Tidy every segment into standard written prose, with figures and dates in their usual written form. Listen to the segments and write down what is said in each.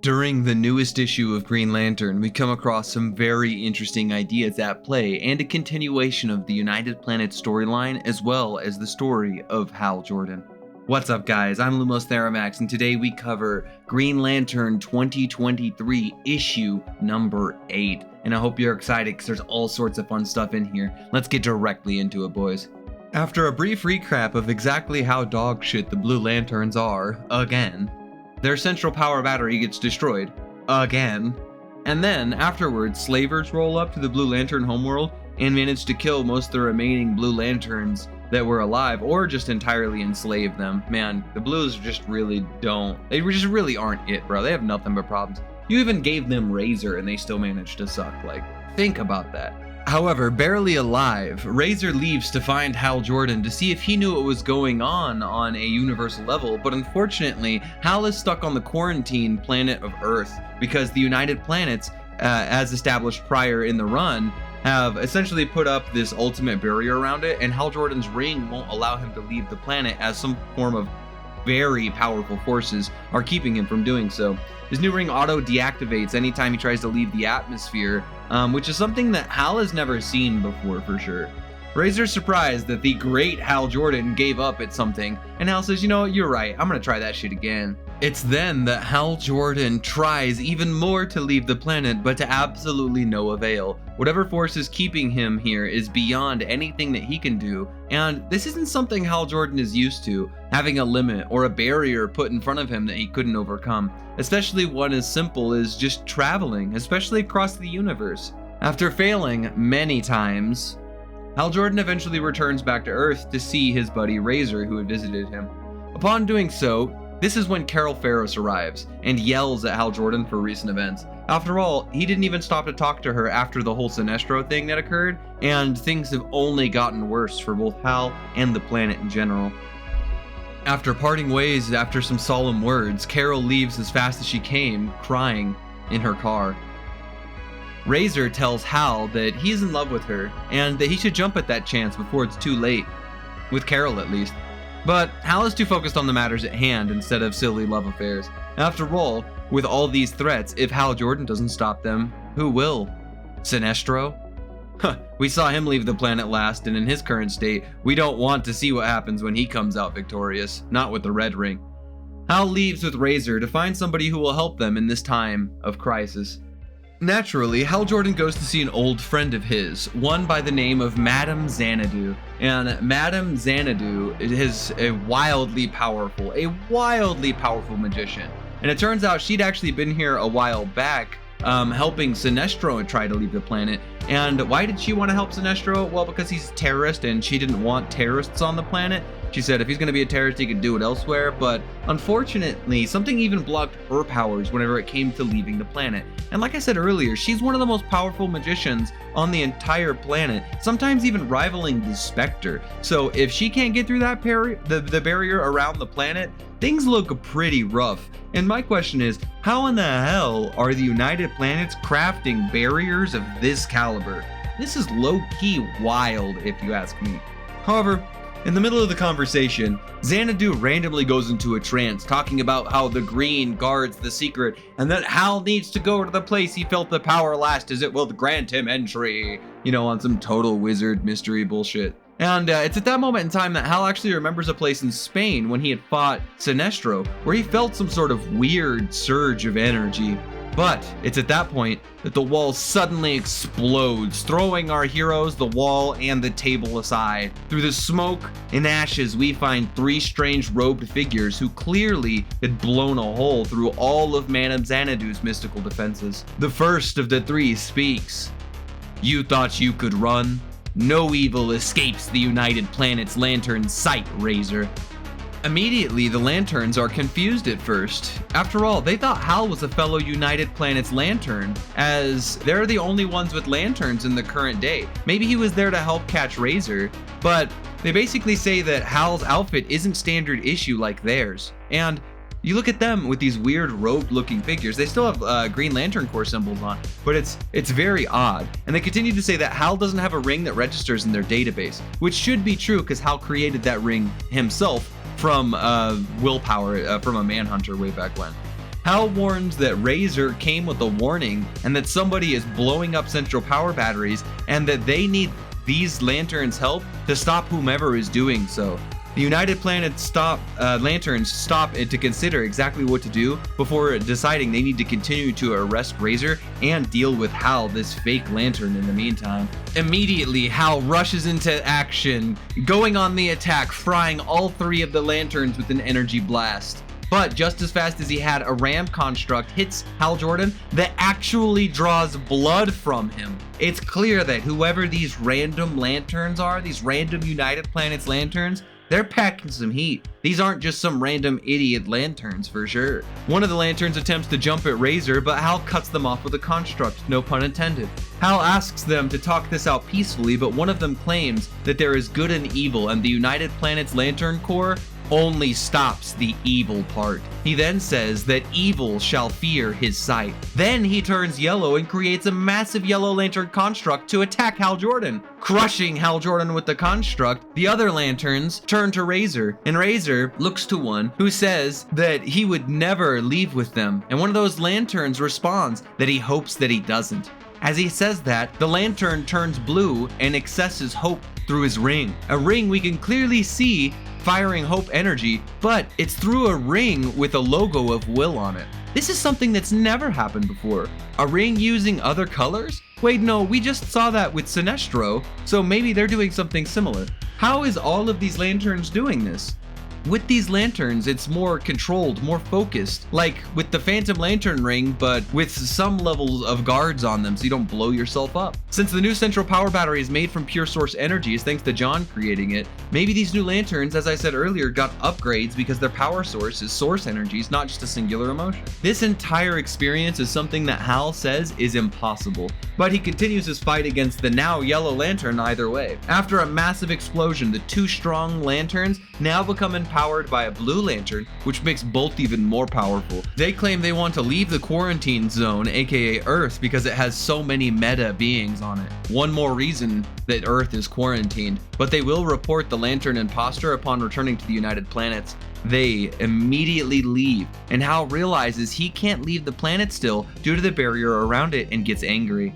During the newest issue of Green Lantern, we come across some very interesting ideas at play and a continuation of the United Planets storyline as well as the story of Hal Jordan. What's up guys, I'm Lumos Theromax and today we cover Green Lantern 2023 issue number 8. And I hope you're excited because there's all sorts of fun stuff in here. Let's get directly into it, boys. After a brief recap of exactly how dog shit the Blue Lanterns are, again, their central power battery gets destroyed, again, and then afterwards slavers roll up to the Blue Lantern homeworld and manage to kill most of the remaining Blue Lanterns that were alive or just entirely enslave them. Man, the Blues just really they just really aren't it, bro. They have nothing but problems. You even gave them Razor and they still managed to suck. Like, think about that. However, barely alive, Razor leaves to find Hal Jordan to see if he knew what was going on a universal level, but unfortunately, Hal is stuck on the quarantine planet of Earth because the United Planets, as established prior in the run, have essentially put up this ultimate barrier around it, and Hal Jordan's ring won't allow him to leave the planet as some form of very powerful forces are keeping him from doing so. His new ring auto deactivates anytime he tries to leave the atmosphere, which is something that Hal has never seen before for sure. Razor's surprised that the great Hal Jordan gave up at something, and Hal says, you know what, you're right, I'm gonna try that shit again. It's then that Hal Jordan tries even more to leave the planet, but to absolutely no avail. Whatever force is keeping him here is beyond anything that he can do, and this isn't something Hal Jordan is used to, having a limit or a barrier put in front of him that he couldn't overcome, especially one as simple as just traveling, especially across the universe. After failing many times, Hal Jordan eventually returns back to Earth to see his buddy Razor, who had visited him. Upon doing so, this is when Carol Ferris arrives and yells at Hal Jordan for recent events. After all, he didn't even stop to talk to her after the whole Sinestro thing that occurred, and things have only gotten worse for both Hal and the planet in general. After parting ways after some solemn words, Carol leaves as fast as she came, crying in her car. Razor tells Hal that he's in love with her and that he should jump at that chance before it's too late, with Carol at least. But Hal is too focused on the matters at hand instead of silly love affairs. After all, with all these threats, if Hal Jordan doesn't stop them, who will? Sinestro? We saw him leave the planet last, and in his current state, we don't want to see what happens when he comes out victorious, not with the red ring. Hal leaves with Razor to find somebody who will help them in this time of crisis. Naturally, Hal Jordan goes to see an old friend of his, one by the name of Madame Xanadu. And Madame Xanadu is a wildly powerful magician. And it turns out she'd actually been here a while back, helping Sinestro try to leave the planet. And why did she want to help Sinestro? Well, because he's a terrorist and she didn't want terrorists on the planet. She said if he's going to be a terrorist, he could do it elsewhere, but unfortunately, something even blocked her powers whenever it came to leaving the planet. And like I said earlier, she's one of the most powerful magicians on the entire planet, sometimes even rivaling the Spectre. So if she can't get through that the barrier around the planet, things look pretty rough. And my question is, how in the hell are the United Planets crafting barriers of this caliber? This is low-key wild, if you ask me. However, in the middle of the conversation, Xanadu randomly goes into a trance, talking about how the green guards the secret, and that Hal needs to go to the place he felt the power last as it will grant him entry. You know, on some total wizard mystery bullshit. And it's at that moment in time that Hal actually remembers a place in Spain when he had fought Sinestro, where he felt some sort of weird surge of energy. But it's at that point that the wall suddenly explodes, throwing our heroes, the wall, and the table aside. Through the smoke and ashes, we find three strange robed figures who clearly had blown a hole through all of Madame Xanadu's mystical defenses. The first of the three speaks. "You thought you could run? No evil escapes the United Planets Lantern sight, Razor." Immediately, the Lanterns are confused at first. After all, they thought Hal was a fellow United Planets Lantern, as they're the only ones with lanterns in the current day. Maybe he was there to help catch Razor, but they basically say that Hal's outfit isn't standard issue like theirs. And you look at them with these weird robed-looking figures. They still have Green Lantern Corps symbols on, but it's very odd. And they continue to say that Hal doesn't have a ring that registers in their database, which should be true because Hal created that ring himself from willpower from a manhunter way back when. Hal warns that Razor came with a warning and that somebody is blowing up central power batteries and that they need these lanterns' help to stop whomever is doing so. The United Planets lanterns stop to consider exactly what to do before deciding they need to continue to arrest Razor and deal with Hal, this fake lantern, in the meantime. Immediately, Hal rushes into action, going on the attack, frying all 3 of the lanterns with an energy blast. But just as fast as he had, a ram construct hits Hal Jordan that actually draws blood from him. It's clear that whoever these random lanterns are, these random United Planets lanterns, they're packing some heat. These aren't just some random idiot lanterns for sure. One of the lanterns attempts to jump at Razor, but Hal cuts them off with a construct, no pun intended. Hal asks them to talk this out peacefully, but one of them claims that there is good and evil, and the United Planets Lantern Corps only stops the evil part. He then says that evil shall fear his sight. Then he turns yellow and creates a massive yellow lantern construct to attack Hal Jordan. Crushing Hal Jordan with the construct, the other lanterns turn to Razor, and Razor looks to one who says that he would never leave with them, and one of those lanterns responds that he hopes that he doesn't. As he says that, the lantern turns blue and accesses hope through his ring. A ring we can clearly see firing hope energy, but it's through a ring with a logo of Will on it. This is something that's never happened before. A ring using other colors? Wait, no, we just saw that with Sinestro, so maybe they're doing something similar. How is all of these lanterns doing this? With these lanterns, it's more controlled, more focused, like with the Phantom Lantern ring, but with some levels of guards on them so you don't blow yourself up. Since the new central power battery is made from pure source energies thanks to John creating it, maybe these new lanterns, as I said earlier, got upgrades because their power source is source energies, not just a singular emotion. This entire experience is something that Hal says is impossible, but he continues his fight against the now yellow lantern either way. After a massive explosion, the 2 strong lanterns now become empowered by a blue lantern, which makes both even more powerful. They claim they want to leave the quarantine zone, aka Earth, because it has so many meta beings on it. One more reason that Earth is quarantined, but they will report the lantern imposter upon returning to the United Planets. They immediately leave, and Hal realizes he can't leave the planet still due to the barrier around it and gets angry.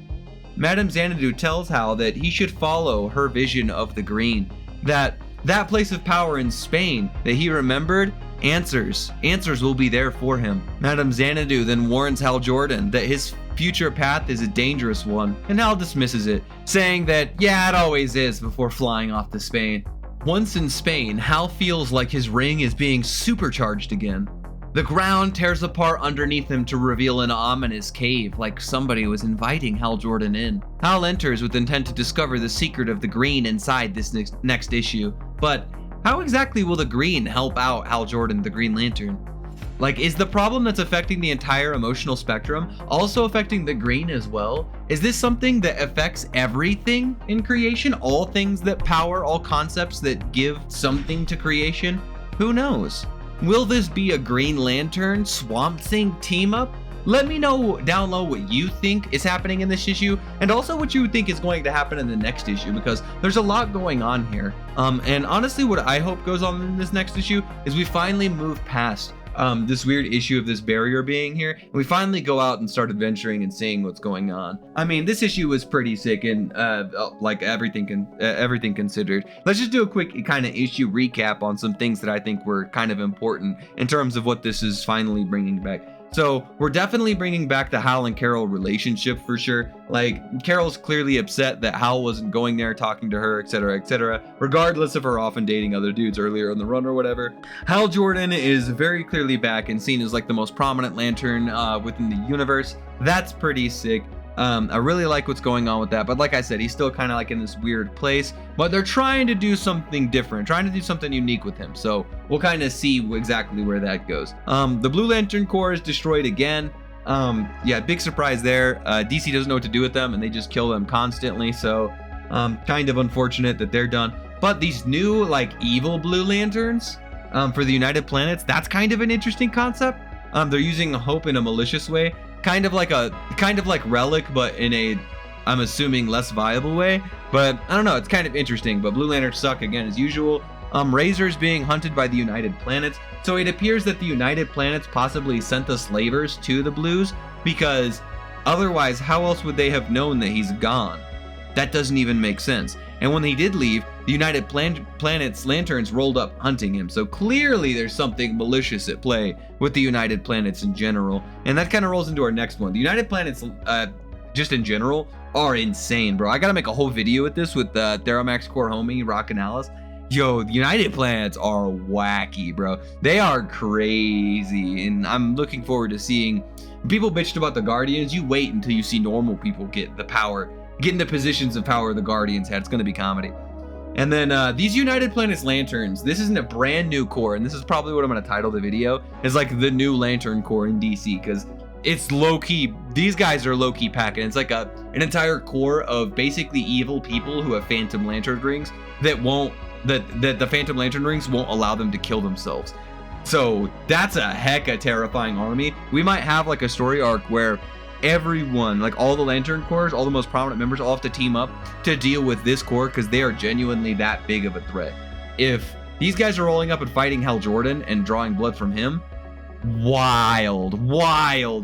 Madame Xanadu tells Hal that he should follow her vision of the green, that place of power in Spain that he remembered, answers will be there for him. Madame Xanadu then warns Hal Jordan that his future path is a dangerous one, and Hal dismisses it, saying that, yeah, it always is, before flying off to Spain. Once in Spain, Hal feels like his ring is being supercharged again. The ground tears apart underneath him to reveal an ominous cave, like somebody was inviting Hal Jordan in. Hal enters with intent to discover the secret of the green inside this next issue, but how exactly will the green help out Hal Jordan, the Green Lantern? Like, is the problem that's affecting the entire emotional spectrum also affecting the green as well? Is this something that affects everything in creation? All things that power, all concepts that give something to creation? Who knows? Will this be a Green Lantern Swamp Thing team up? Let me know down below what you think is happening in this issue, and also what you think is going to happen in the next issue, because there's a lot going on here. And honestly, what I hope goes on in this next issue is we finally move past this weird issue of this barrier being here, and we finally go out and start adventuring and seeing what's going on. I mean, this issue was pretty sick, and like everything considered. Let's just do a quick kind of issue recap on some things that I think were kind of important in terms of what this is finally bringing back. So we're definitely bringing back the Hal and Carol relationship for sure. Like, Carol's clearly upset that Hal wasn't going there talking to her, etc., regardless of her often dating other dudes earlier in the run or whatever. Hal Jordan is very clearly back and seen as like the most prominent lantern within the universe. That's pretty sick. I really like what's going on with that, but like I said, he's still kind of like in this weird place, but they're trying to do something different, trying to do something unique with him, so we'll kind of see exactly where that goes. The Blue Lantern Corps is destroyed again. Yeah, big surprise there. DC doesn't know what to do with them, and they just kill them constantly, so kind of unfortunate that they're done. But these new like evil Blue Lanterns for the United Planets, that's kind of an interesting concept. They're using hope in a malicious way, kind of like Relic, but in a, I'm assuming, less viable way. But I don't know, it's kind of interesting. But Blue Lanterns suck again as usual. Razor is being hunted by the United Planets, so it appears that the United Planets possibly sent the slavers to the Blues, because otherwise, how else would they have known that he's gone? That doesn't even make sense. And when he did leave, the United Planets lanterns rolled up hunting him. So clearly there's something malicious at play with the United Planets in general. And that kind of rolls into our next one. The United Planets, just in general, are insane, bro. I gotta make a whole video with this with the Theromax Corps homie, Rock and Alice. Yo, the United Planets are wacky, bro. They are crazy. And I'm looking forward to seeing... People bitched about the Guardians. You wait until you see normal people get the power, get into positions of power the Guardians had. It's gonna be comedy. And then these United Planets lanterns, this isn't a brand new corps, and this is probably what I'm gonna title the video, is like the new Lantern Corps in DC, because it's low-key, these guys are low-key packing. It's like an entire corps of basically evil people who have Phantom Lantern rings that the Phantom Lantern rings won't allow them to kill themselves. So that's a hecka terrifying army. We might have like a story arc where everyone, like all the Lantern Corps, all the most prominent members, all have to team up to deal with this corps because they are genuinely that big of a threat. If these guys are rolling up and fighting Hal Jordan and drawing blood from him, wild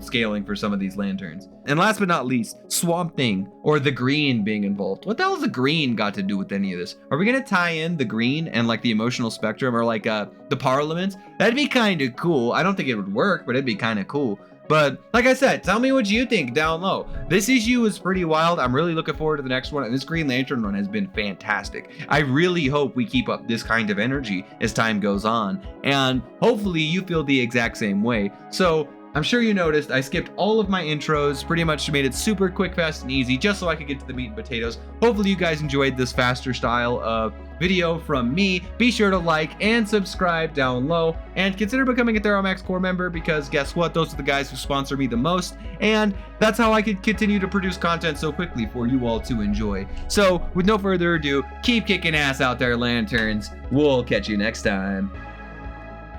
scaling for some of these lanterns. And last but not least, Swamp Thing, or the Green being involved. What the hell has the Green got to do with any of this? Are we gonna tie in the Green and like the emotional spectrum, or like the Parliaments? That'd be kind of cool. I don't think it would work, but it'd be kind of cool. But like I said, tell me what you think down low. This issue is pretty wild. I'm really looking forward to the next one, and this Green Lantern run has been fantastic. I really hope we keep up this kind of energy as time goes on, and hopefully you feel the exact same way. So I'm sure you noticed I skipped all of my intros, pretty much made it super quick, fast, and easy, just so I could get to the meat and potatoes. Hopefully you guys enjoyed this faster style of video from me. Be sure to like and subscribe down low, and consider becoming a Theromax Corps member, because guess what? Those are the guys who sponsor me the most, and that's how I can continue to produce content so quickly for you all to enjoy. So with no further ado, keep kicking ass out there, Lanterns. We'll catch you next time.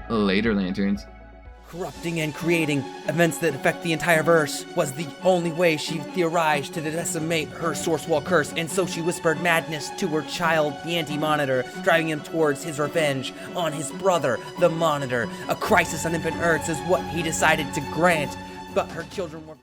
Later, Lanterns. Corrupting and creating events that affect the entire verse was the only way she theorized to decimate her source wall curse, and so she whispered madness to her child, the Anti-Monitor, driving him towards his revenge on his brother, the Monitor. A crisis on infant Earths is what he decided to grant, but her children were...